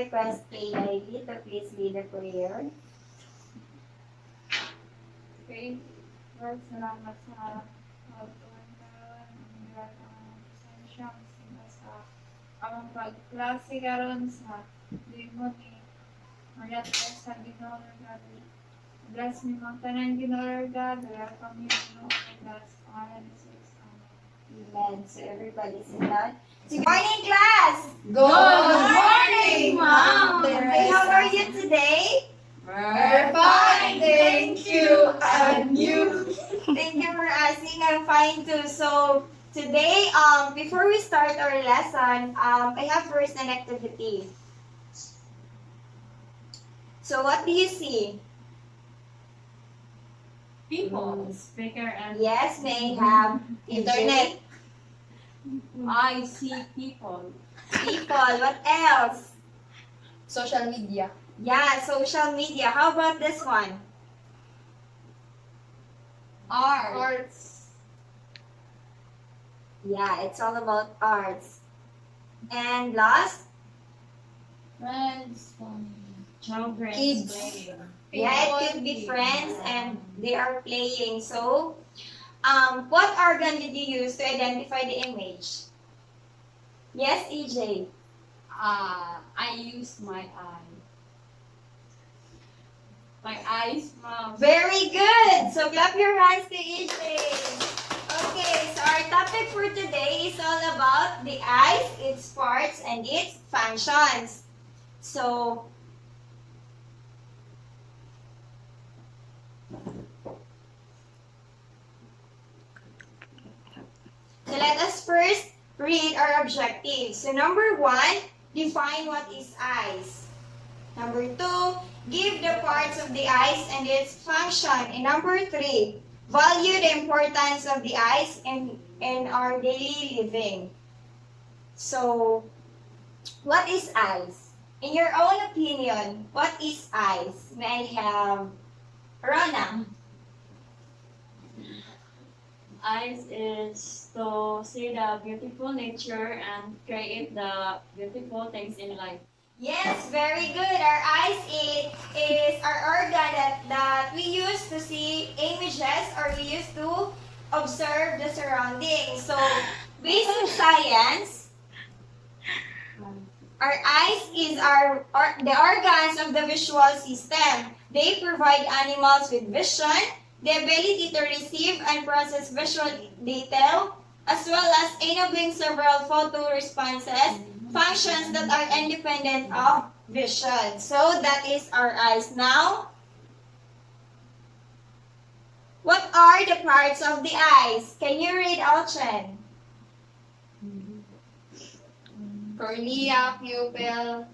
request Kay Ivy to please lead the prayer. Okay. Lord, salamat sa pagtuwan karon. Ang pasensya sila sa among pagklase karon sa limot ni Maria Teresa Ginoo Lord God. Bless ni mga tanan Ginoo Lord God. Wala kami Ginoo Lord God. Sa pangalan ni Jesus. Amen. Amen. So everybody sit down. Good morning, class! Good morning, Ma'am Okay, how are you today? We're fine, thank you. And you? Thank you for asking. I'm fine too. So today, before we start our lesson, I have first an activity. So what do you see? People, speaker, and Yes, may have internet. I see people. People. What else? Social media. Yeah, social media. How about this one? Arts. Yeah, it's all about arts. And last? Friends, children, Kids. playing. Yeah, it could be friends and they are playing. So, what organ did you use to identify the image? Yes, EJ. I use my eye. My eyes, Mom. Very good. So clap your hands to EJ. Okay, so our topic for today is all about the eyes, its parts, and its functions. So, let us first read our objectives. So number 1, define what is eyes. Number 2, give the parts of the eyes and its function. And number 3, value the importance of the eyes in our daily living. So, what is eyes? In your own opinion, what is eyes? May I have Rona? Eyes is to see the beautiful nature and create the beautiful things in life. Yes, very good. Our eyes is our organ that we use to see images or we use to observe the surroundings. So, based on science, our eyes is the organs of the visual system. They provide animals with vision, the ability to receive and process visual detail, as well as enabling several photo responses, functions that are independent of vision. So that is our eyes. Now, what are the parts of the eyes? Can you read, Alchen? Cornea, pupil,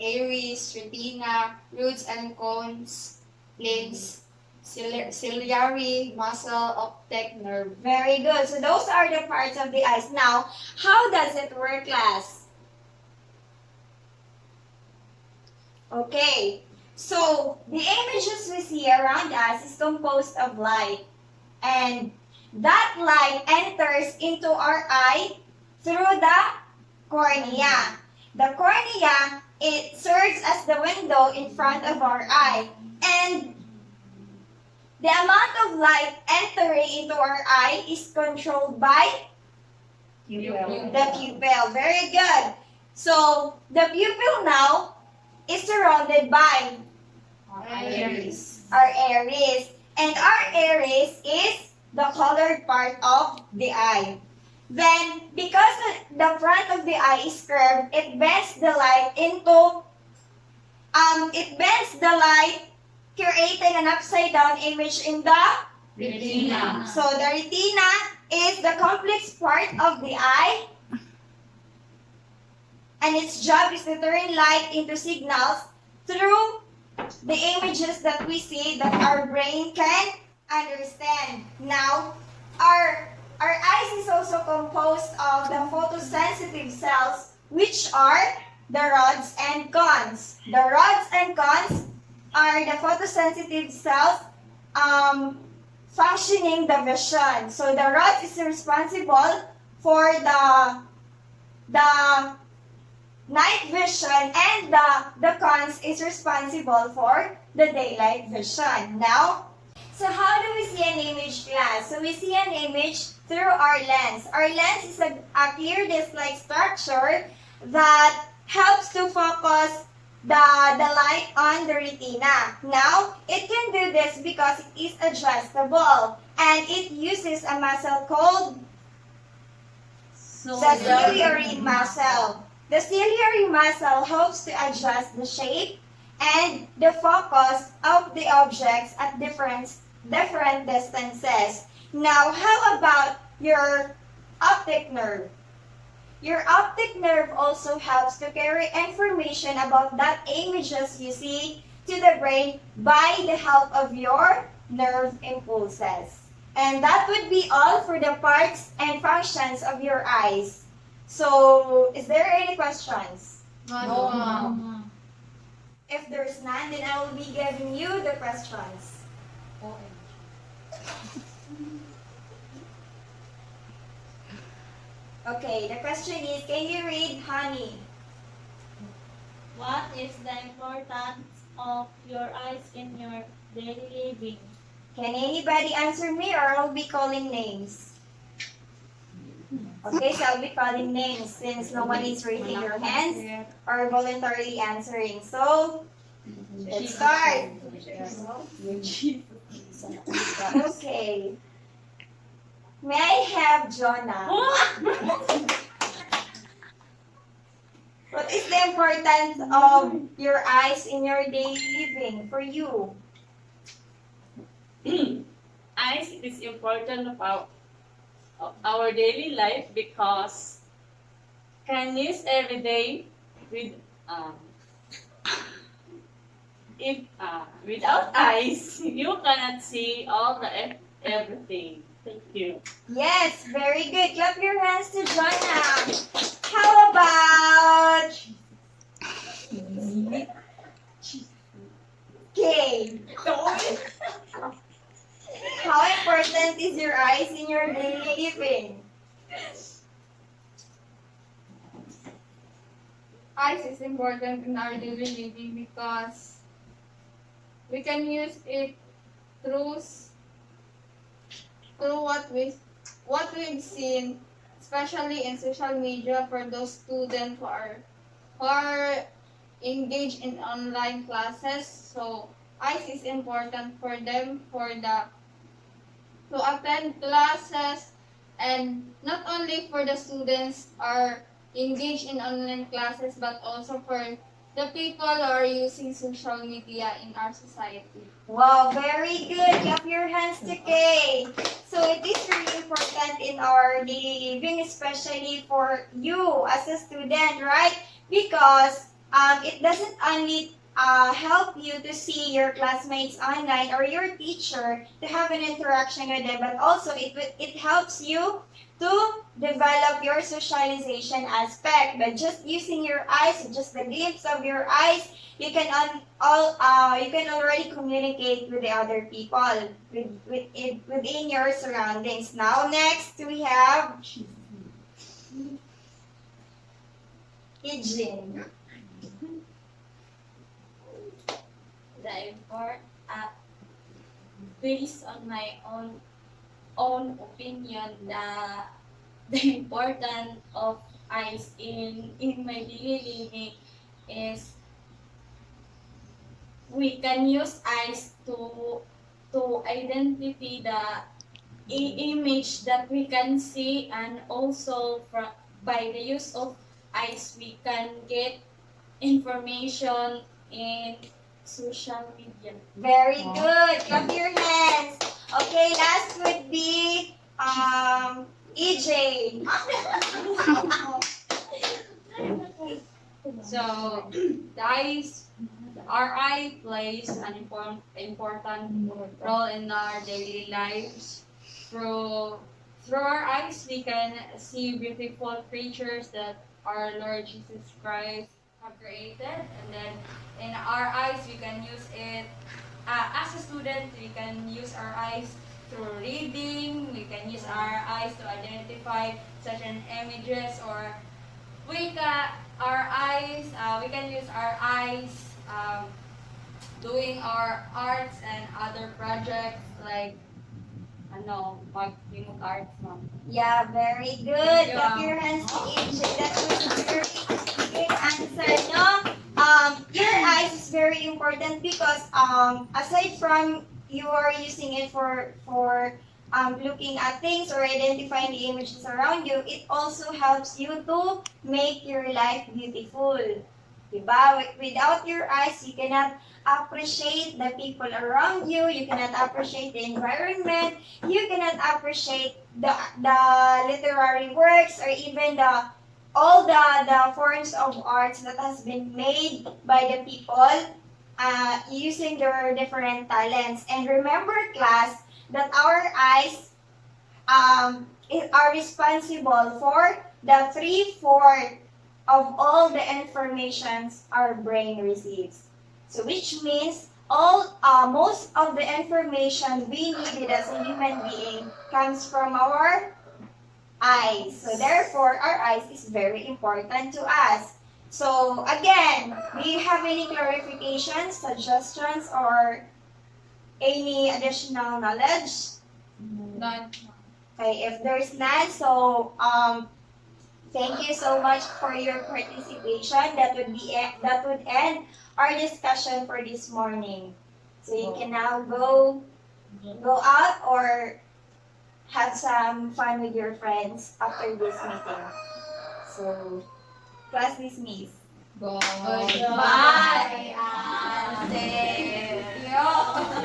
iris, retina, roots and cones, lens, ciliary, muscle, optic nerve. Very good. So those are the parts of the eyes. Now, how does it work, class? Okay. So, the images we see around us is composed of light. And that light enters into our eye through the cornea. The cornea, it serves as the window in front of our eye. And the amount of light entering into our eye is controlled by the pupil. Very good. So, the pupil now is surrounded by Iris. our iris. And our iris is the colored part of the eye. Then, because the front of the eye is curved, it bends the light creating an upside down image in the Retina. So the retina is the complex part of the eye, and its job is to turn light into signals through the images that we see that our brain can understand. Now, our eyes is also composed of the photosensitive cells, which are the rods and cones. The rods and cones are the photosensitive cells functioning the vision. So the rod is responsible for the night vision, and the cons is responsible for the daylight vision. Now, so how do we see an image, class? So we see an image through our lens. Our lens is a clear disc-like structure that helps to focus the light on the retina. Now, it can do this because it is adjustable and it uses a muscle called the ciliary muscle. The ciliary muscle helps to adjust the shape and the focus of the objects at different distances. Now, how about your optic nerve? Your optic nerve also helps to carry information about that images you see to the brain by the help of your nerve impulses. And that would be all for the parts and functions of your eyes. So, is there any questions? No, ma'am. If there's none, then I will be giving you the questions. Okay, the question is, can you read, honey? What is the importance of your eyes in your daily living? Can anybody answer me, or I'll be calling names? Okay, so I'll be calling names since no one is raising your hands or voluntarily answering. So, let's start. Okay. May I have Jonah? What is the importance of your eyes in your daily living for you? Eyes is important of our daily life because can use every day with if without eyes you cannot see all the everything. Thank you. Yes, very good. Clap your hands to Jonah. How about Kay? How important is your eyes in your daily living? Eyes is important in our daily living because we can use it through what we've seen, especially in social media for those students who are engaged in online classes. So eyes is important for them to attend classes, and not only for the students are engaged in online classes, but also for the people who are using social media in our society. Wow, very good. Clap your hands to Kay. So it is really important in our daily living, especially for you as a student, right? Because it doesn't only help you to see your classmates online or your teacher to have an interaction with them, but also it helps you to develop your socialization aspect. By just using your eyes, just the glimpse of your eyes, you can you can already communicate with the other people within your surroundings. Now next we have Ijin. Based on my own opinion, the importance of eyes in my daily living is we can use eyes to identify the image that we can see, and also by the use of eyes we can get information in social media. Very good. Clap your hands. Okay, last would be EJ. So, our eye plays an important role in our daily lives. Through our eyes, we can see beautiful creatures that our Lord Jesus Christ have created, and then in our eyes, we can use it. As a student, we can use our eyes through reading. We can use our eyes to identify certain images, or we can our eyes, we can use our eyes doing our arts and other projects like ano, mag arts mo. Yeah, very good. Thank you. Clap your hands to AJ. That was a very good answer, no? Your eyes is very important because aside from you are using it for looking at things or identifying the images around you, it also helps you to make your life beautiful. Diba? Without your eyes, you cannot appreciate the people around you, you cannot appreciate the environment, you cannot appreciate the literary works or even the forms of arts that has been made by the people using their different talents. And remember, class, that our eyes are responsible for the 3/4 of all the informations our brain receives. So which means most of the information we needed as a human being comes from our eyes. So therefore, our eyes is very important to us. So again, do you have any clarifications, suggestions, or any additional knowledge? None. Okay, if there's none, so thank you so much for your participation. That would end our discussion for this morning. So you can now go out or have some fun with your friends after this meeting. So class dismissed. Bye. Bye. Thank you.